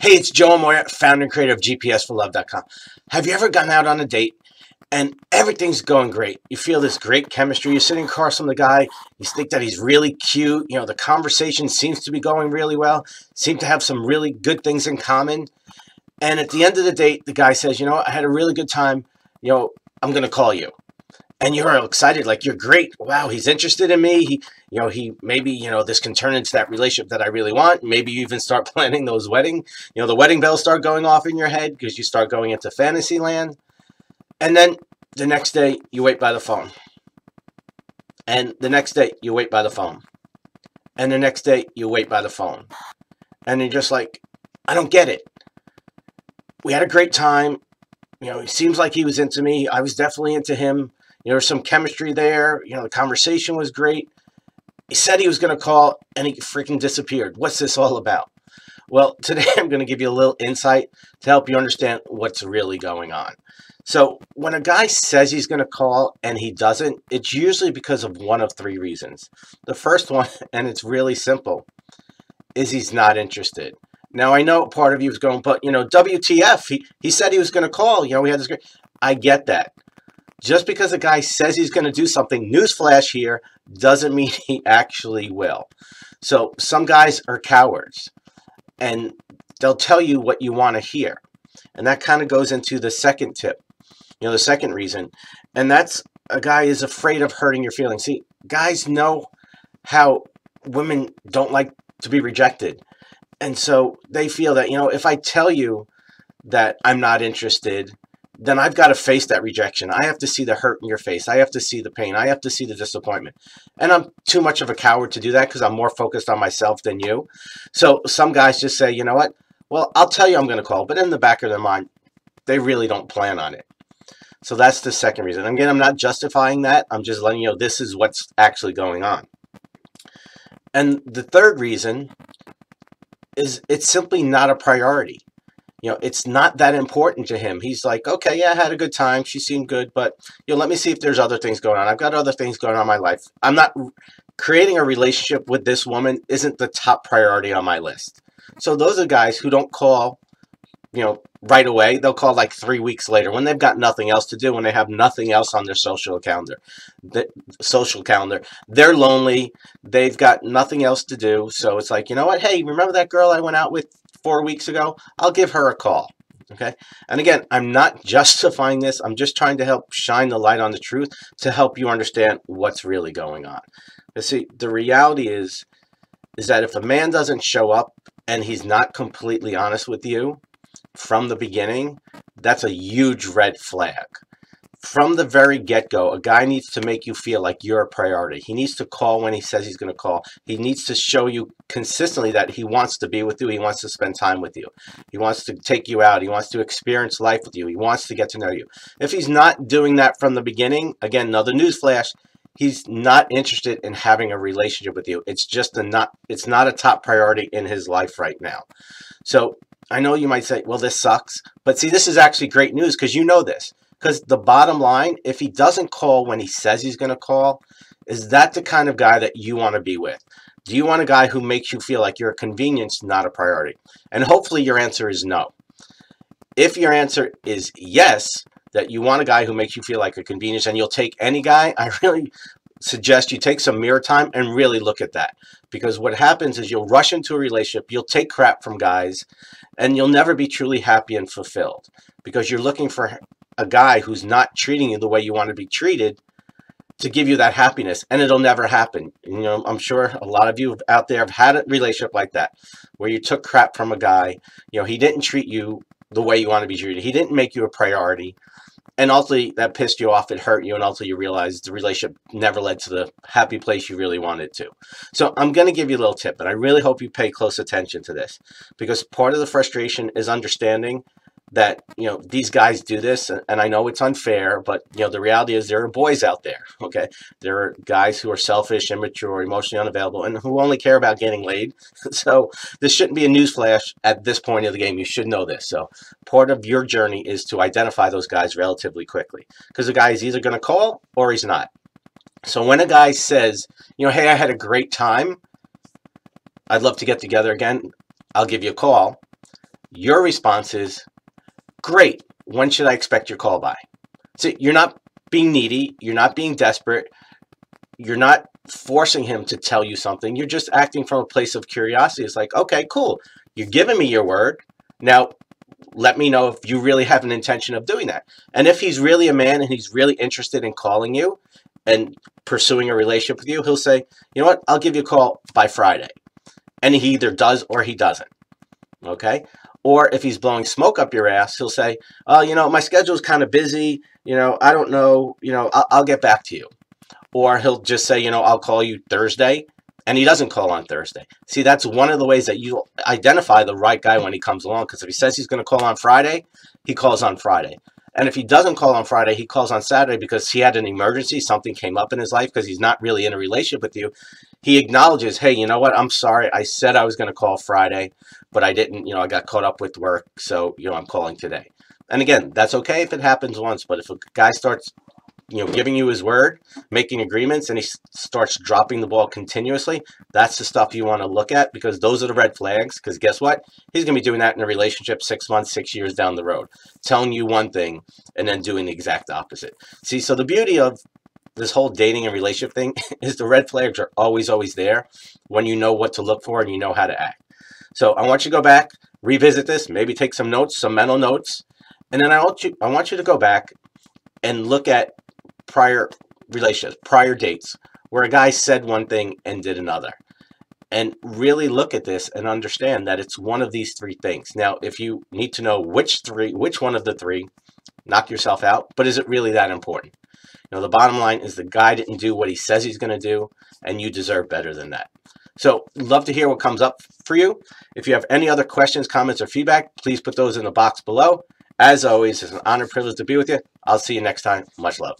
Hey, it's Joe Amoia, founder and creator of GPSforlove.com. Have you ever gone out on a date and everything's going great? You feel this great chemistry. You're sitting across from the guy. You think that he's really cute. You know, the conversation seems to be going really well. Seem to have some really good things in common. And at the end of the date, the guy says, you know what, I had a really good time. You know, I'm going to call you. And you're all excited, like you're great. Wow, he's interested in me. Maybe, this can turn into that relationship that I really want. Maybe you even start planning those the wedding bells start going off in your head because you start going into fantasy land. And then the next day you wait by the phone. And the next day you wait by the phone. And the next day you wait by the phone. And you're just like, I don't get it. We had a great time. It seems like he was into me. I was definitely into him. There was some chemistry there. The conversation was great. He said he was going to call, and he freaking disappeared. What's this all about? Well, today I'm going to give you a little insight to help you understand what's really going on. So when a guy says he's going to call and he doesn't, it's usually because of one of three reasons. The first one, and it's really simple, is he's not interested. Now, I know part of you is going, but, WTF, he said he was going to call. We had this great... I get that. Just because a guy says he's going to do something, newsflash here, doesn't mean he actually will. So some guys are cowards, and they'll tell you what you want to hear. And that kind of goes into the second tip, the second reason. And that's a guy is afraid of hurting your feelings. See, guys know how women don't like to be rejected. And so they feel that, if I tell you that I'm not interested, then I've got to face that rejection. I have to see the hurt in your face. I have to see the pain. I have to see the disappointment. And I'm too much of a coward to do that because I'm more focused on myself than you. So some guys just say, you know what? Well, I'll tell you I'm going to call. But in the back of their mind, they really don't plan on it. So that's the second reason. Again, I'm not justifying that. I'm just letting you know this is what's actually going on. And the third reason is it's simply not a priority. It's not that important to him. He's like, okay, yeah, I had a good time. She seemed good, but let me see if there's other things going on. I've got other things going on in my life. I'm not creating a relationship with this woman isn't the top priority on my list. So those are guys who don't call, right away. They'll call like 3 weeks later when they've got nothing else to do, when they have nothing else on their social calendar. They're lonely. They've got nothing else to do. So it's like, you know what? Hey, remember that girl I went out with 4 weeks ago? I'll give her a call. Okay. And again, I'm not justifying this. I'm just trying to help shine the light on the truth to help you understand what's really going on. You see, the reality is that if a man doesn't show up and he's not completely honest with you from the beginning, that's a huge red flag. From the very get-go, a guy needs to make you feel like you're a priority. He needs to call when he says he's going to call. He needs to show you consistently that he wants to be with you. He wants to spend time with you. He wants to take you out. He wants to experience life with you. He wants to get to know you. If he's not doing that from the beginning, again, another newsflash, he's not interested in having a relationship with you. It's just it's not a top priority in his life right now. So I know you might say, well, this sucks. But see, this is actually great news because you know this. Because the bottom line, if he doesn't call when he says he's going to call, is that the kind of guy that you want to be with? Do you want a guy who makes you feel like you're a convenience, not a priority? And hopefully your answer is no. If your answer is yes, that you want a guy who makes you feel like a convenience and you'll take any guy, I really suggest you take some mirror time and really look at that. Because what happens is you'll rush into a relationship, you'll take crap from guys, and you'll never be truly happy and fulfilled. Because you're looking for a guy who's not treating you the way you want to be treated to give you that happiness, and it'll never happen. I'm sure a lot of you out there have had a relationship like that, where you took crap from a guy. He didn't treat you the way you want to be treated. He didn't make you a priority, and ultimately that pissed you off. It hurt you, and ultimately you realized the relationship never led to the happy place you really wanted to. So I'm going to give you a little tip, and I really hope you pay close attention to this, because part of the frustration is understanding that, these guys do this, and I know it's unfair, but, the reality is there are boys out there, okay? There are guys who are selfish, immature, emotionally unavailable, and who only care about getting laid. So this shouldn't be a newsflash at this point of the game. You should know this. So part of your journey is to identify those guys relatively quickly, because the guy is either going to call or he's not. So when a guy says, hey, I had a great time, I'd love to get together again, I'll give you a call, Your response is, great. When should I expect your call by? So you're not being needy. You're not being desperate. You're not forcing him to tell you something. You're just acting from a place of curiosity. It's like, okay, cool. You're giving me your word. Now, let me know if you really have an intention of doing that. And if he's really a man and he's really interested in calling you and pursuing a relationship with you, he'll say, you know what, I'll give you a call by Friday. And he either does or he doesn't. Okay? Or if he's blowing smoke up your ass, he'll say, oh, you know, my schedule's kind of busy. You know, I don't know. You know, I'll get back to you. Or he'll just say, you know, I'll call you Thursday. And he doesn't call on Thursday. See, that's one of the ways that you identify the right guy when he comes along. Because if he says he's going to call on Friday, he calls on Friday. And if he doesn't call on Friday, he calls on Saturday because he had an emergency, something came up in his life because he's not really in a relationship with you. He acknowledges, hey, you know what? I'm sorry. I said I was going to call Friday, but I didn't. You know, I got caught up with work. So, you know, I'm calling today. And again, that's okay if it happens once. But if a guy starts, you know, giving you his word, making agreements, and he starts dropping the ball continuously, that's the stuff you want to look at, because those are the red flags. Because guess what? He's going to be doing that in a relationship 6 months, 6 years down the road, telling you one thing and then doing the exact opposite. See, so the beauty of this whole dating and relationship thing is the red flags are always, always there when you know what to look for and you know how to act. So I want you to go back, revisit this, maybe take some notes, some mental notes, and then I want you to go back and look at prior relationships, prior dates, where a guy said one thing and did another. And really look at this and understand that it's one of these three things. Now, if you need to know which one of the three, knock yourself out. But is it really that important? You know, the bottom line is the guy didn't do what he says he's going to do, and you deserve better than that. So, love to hear what comes up for you. If you have any other questions, comments, or feedback, please put those in the box below. As always, it's an honor and privilege to be with you. I'll see you next time. Much love.